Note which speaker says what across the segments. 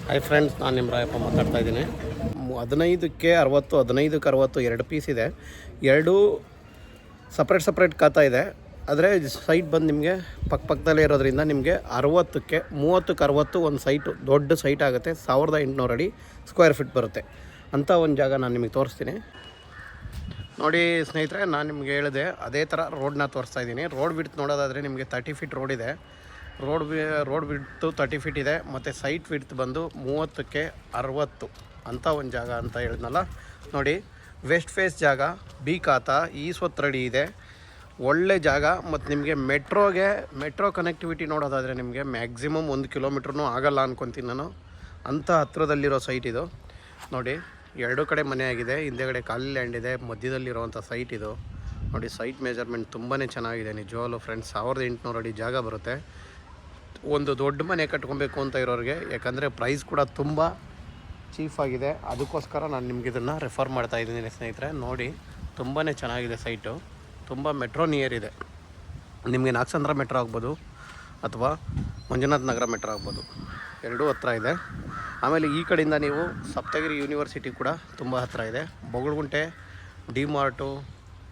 Speaker 1: Hi friends, ನಾನು ನಿಮ್ಮ ರಾಯಪ್ಪ ಮಾತಾಡ್ತಾ ಇದ್ದೀನಿ. 15ಕ್ಕೆ 60, 15ಕ್ಕೆ 60 ಎರಡು ಪೀಸ್ ಇದೆ. ಎರಡೂ ಸಪ್ರೇಟ್ ಖಾತಾ ಇದೆ. ಆದರೆ ಸೈಟ್ ಬಂದು ನಿಮಗೆ ಪಕ್ಕದಲ್ಲೇ ಇರೋದ್ರಿಂದ ನಿಮಗೆ 30ಕ್ಕೆ 60 ಒಂದು ಸೈಟು ದೊಡ್ಡ ಸೈಟ್ ಆಗುತ್ತೆ. 1800 ಅಡಿ ಸ್ಕ್ವೇರ್ ಫೀಟ್ ಬರುತ್ತೆ ಅಂಥ ಒಂದು ಜಾಗ ನಾನು ನಿಮಗೆ ತೋರಿಸ್ತೀನಿ. ನೋಡಿ ಸ್ನೇಹಿತರೆ, ನಾನು ನಿಮಗೆ ಹೇಳಿದೆ ಅದೇ ಥರ ರೋಡನ್ನ ತೋರಿಸ್ತಾ ಇದ್ದೀನಿ. ರೋಡ್ ವಿಡ್ತ್ ನೋಡೋದಾದರೆ ನಿಮಗೆ 30 ಫೀಟ್ ರೋಡ್ ಇದೆ. ರೋಡ್ ವಿಡ್ತು 30 ಫೀಟ್ ಇದೆ. ಮತ್ತು ಸೈಟ್ ವಿಡ್ತ್ ಬಂದು 30ಕ್ಕೆ 60 ಅಂಥ ಒಂದು ಜಾಗ ಅಂತ ಹೇಳಿದ್ನಲ್ಲ. ನೋಡಿ, ವೆಸ್ಟ್ ಫೇಸ್ ಜಾಗ, ಬಿ ಖಾತಾ, ರೆಡಿ ಇದೆ. ಒಳ್ಳೆ ಜಾಗ. ಮತ್ತು ನಿಮಗೆ ಮೆಟ್ರೋ ಕನೆಕ್ಟಿವಿಟಿ ನೋಡೋದಾದರೆ ನಿಮಗೆ ಮ್ಯಾಕ್ಸಿಮಮ್ 1 ಕಿಲೋಮೀಟ್ರೂ ಆಗಲ್ಲ ಅಂದ್ಕೊತೀನಿ ನಾನು. ಅಂಥ ಹತ್ತಿರದಲ್ಲಿರೋ ಸೈಟ್ ಇದು. ನೋಡಿ, ಎರಡೂ ಕಡೆ ಮನೆ ಆಗಿದೆ. ಹಿಂದೆಗಡೆ ಖಾಲಿ ಲ್ಯಾಂಡ್ ಇದೆ. ಮಧ್ಯದಲ್ಲಿರುವಂಥ ಸೈಟ್ ಇದು. ನೋಡಿ, ಸೈಟ್ ಮೆಜರ್ಮೆಂಟ್ ತುಂಬಾ ಚೆನ್ನಾಗಿದೆ ನಿಜವಾಗ್ಲೂ ಫ್ರೆಂಡ್ಸ್. 1800 ಅಡಿ ಜಾಗ ಬರುತ್ತೆ. ಒಂದು ದೊಡ್ಡ ಮನೆ ಕಟ್ಕೊಬೇಕು ಅಂತ ಇರೋರಿಗೆ, ಯಾಕಂದರೆ ಪ್ರೈಸ್ ಕೂಡ ತುಂಬ ಚೀಫಾಗಿದೆ. ಅದಕ್ಕೋಸ್ಕರ ನಾನು ನಿಮ್ಗೆ ಇದನ್ನು ರೆಫರ್ ಮಾಡ್ತಾ ಇದ್ದೀನಿ ಸ್ನೇಹಿತರೆ. ನೋಡಿ, ತುಂಬಾ ಚೆನ್ನಾಗಿದೆ ಸೈಟು. ತುಂಬ ಮೆಟ್ರೋ ನಿಯರ್ ಇದೆ. ನಿಮಗೆ ನಾಗಸಂದ್ರ ಮೆಟ್ರೋ ಆಗ್ಬೋದು ಅಥವಾ ಮಂಜುನಾಥ್ ನಗರ ಮೆಟ್ರೋ ಆಗ್ಬೋದು, ಎರಡೂ ಹತ್ರ ಇದೆ. ಆಮೇಲೆ ಈ ಕಡೆಯಿಂದ ನೀವು ಸಪ್ತಗಿರಿ ಯೂನಿವರ್ಸಿಟಿ ಕೂಡ ತುಂಬ ಹತ್ತಿರ ಇದೆ. ಬೊಗಳ್ಗುಂಟೆ, ಡಿ ಮಾರ್ಟು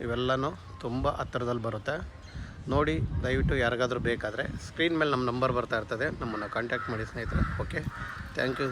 Speaker 1: ಇವೆಲ್ಲನೂ ತುಂಬ ಹತ್ತಿರದಲ್ಲಿ ಬರುತ್ತೆ. ನೋಡಿ, ದಯವಿಟ್ಟು ಯಾರಿಗಾದರೂ ಬೇಕಾದರೆ ಸ್ಕ್ರೀನ್ ಮೇಲೆ ನಮ್ಮ ನಂಬರ್ ಬರ್ತಾ ಇರ್ತದೆ, ನಮ್ಮನ್ನು ಕಾಂಟ್ಯಾಕ್ಟ್ ಮಾಡಿ ಸ್ನೇಹಿತರೆ. Okay, thank you.